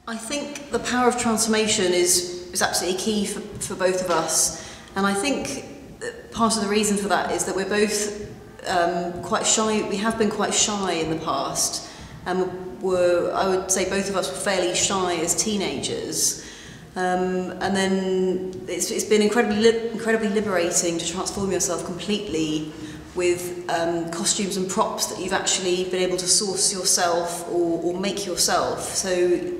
I think the power of transformation is absolutely key for both of us, and I think that part of the reason for that is that we're both quite shy. We have been quite shy in the past, and I would say both of us were fairly shy as teenagers, and then it's been incredibly liberating to transform yourself completely with costumes and props that you've actually been able to source yourself or make yourself. So,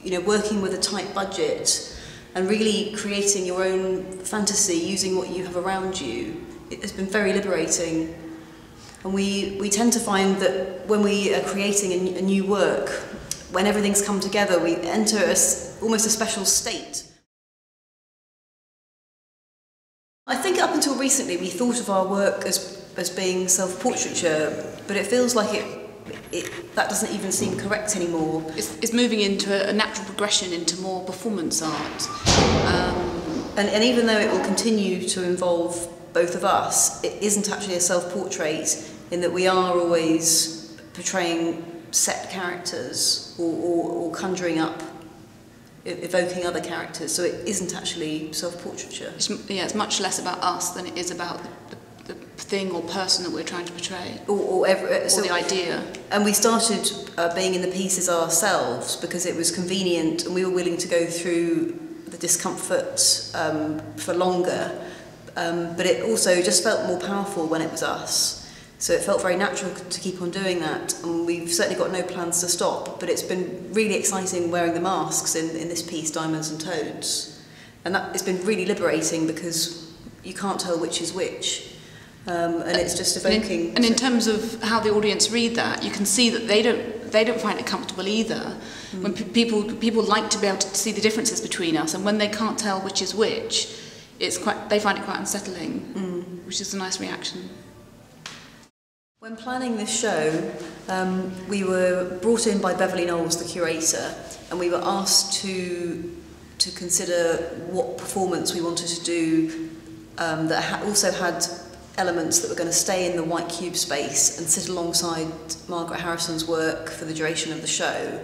you know, working with a tight budget and really creating your own fantasy using what you have around you, it has been very liberating. And we tend to find that when we are creating a new work, when everything's come together, we enter almost a special state. I think up until recently we thought of our work as being self-portraiture, but it feels like that doesn't even seem correct anymore. It's moving into a natural progression into more performance art. And even though it will continue to involve both of us, it isn't actually a self-portrait in that we are always portraying set characters or conjuring up, evoking other characters, so it isn't actually self-portraiture. It's much less about us than it is about the thing or person that we're trying to portray, or the idea. And we started being in the pieces ourselves because it was convenient and we were willing to go through the discomfort for longer, but it also just felt more powerful when it was us. So it felt very natural to keep on doing that, and we've certainly got no plans to stop, but it's been really exciting wearing the masks in this piece, Diamonds and Toads. And it's been really liberating because you can't tell which is which. And it's just evoking. And in terms of how the audience read that, you can see that they don't find it comfortable either. When people like to be able to see the differences between us, and when they can't tell which is which, they find it quite unsettling, which is a nice reaction. When planning this show, we were brought in by Beverley Knowles, the curator, and we were asked to consider what performance we wanted to do that also had elements that were going to stay in the white cube space and sit alongside Margaret Harrison's work for the duration of the show.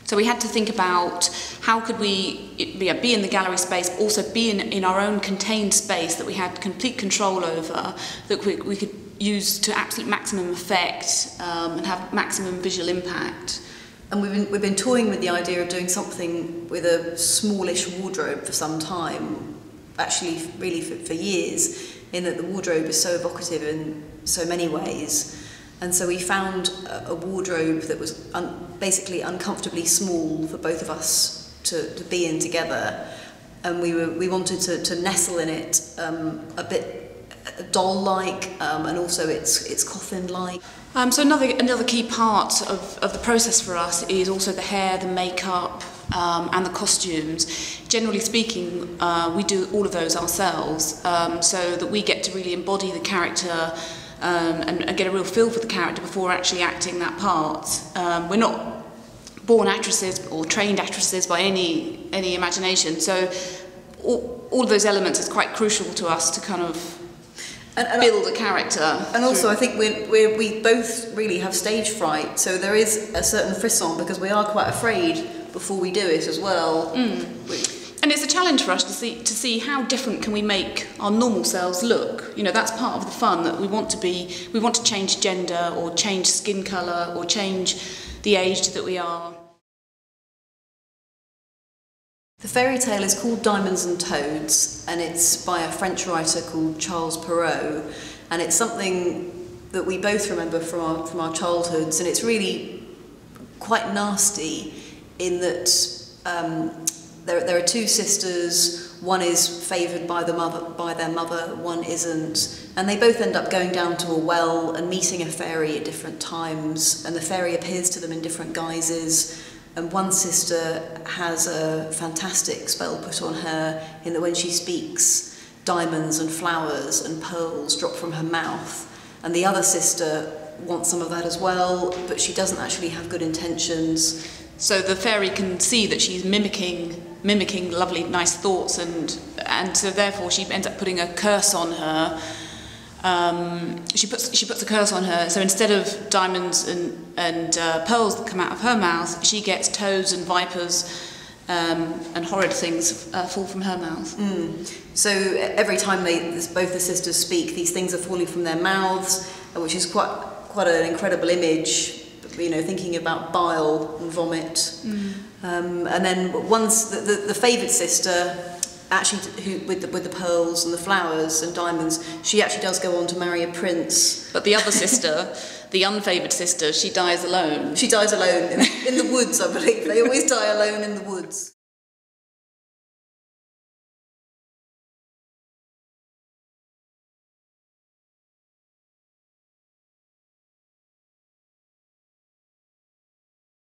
So we had to think about how could we be in the gallery space, but also be in our own contained space that we had complete control over, that we could use to absolute maximum effect and have maximum visual impact. And we've been toying with the idea of doing something with a smallish wardrobe for some time, actually really for years, in that the wardrobe is so evocative in so many ways. And so we found a wardrobe that was basically uncomfortably small for both of us to be in together, and we wanted to nestle in it a bit doll-like, and also it's coffin-like. So another key part of the process for us is also the hair, the makeup, and the costumes. Generally speaking, we do all of those ourselves, so that we get to really embody the character and get a real feel for the character before actually acting that part. We're not born actresses or trained actresses by any imagination, so all of those elements is quite crucial to us to kind of build a character. And also I think we both really have stage fright, so there is a certain frisson because we are quite afraid before we do it as well. And it's a challenge for us to see how different can we make our normal selves look. You know, that's part of the fun, that we want to change gender or change skin colour or change the age that we are. The fairy tale is called Diamonds and Toads, and it's by a French writer called Charles Perrault, and it's something that we both remember from our childhoods, and it's really quite nasty in that there are two sisters. One is favoured by their mother, one isn't, and they both end up going down to a well and meeting a fairy at different times, and the fairy appears to them in different guises. And one sister has a fantastic spell put on her in that when she speaks, diamonds and flowers and pearls drop from her mouth. And the other sister wants some of that as well, but she doesn't actually have good intentions. So the fairy can see that she's mimicking lovely, nice thoughts, and so therefore she ends up putting a curse on her. she puts a curse on her. So instead of diamonds and pearls that come out of her mouth, she gets toads and vipers and horrid things fall from her mouth. So every time both the sisters speak, these things are falling from their mouths, which is quite an incredible image. You know, thinking about bile and vomit. And then once the favoured sister, actually, with the pearls and the flowers and diamonds, she actually does go on to marry a prince. But the other sister, the unfavoured sister, she dies alone. She dies alone in the woods, I believe. They always die alone in the woods.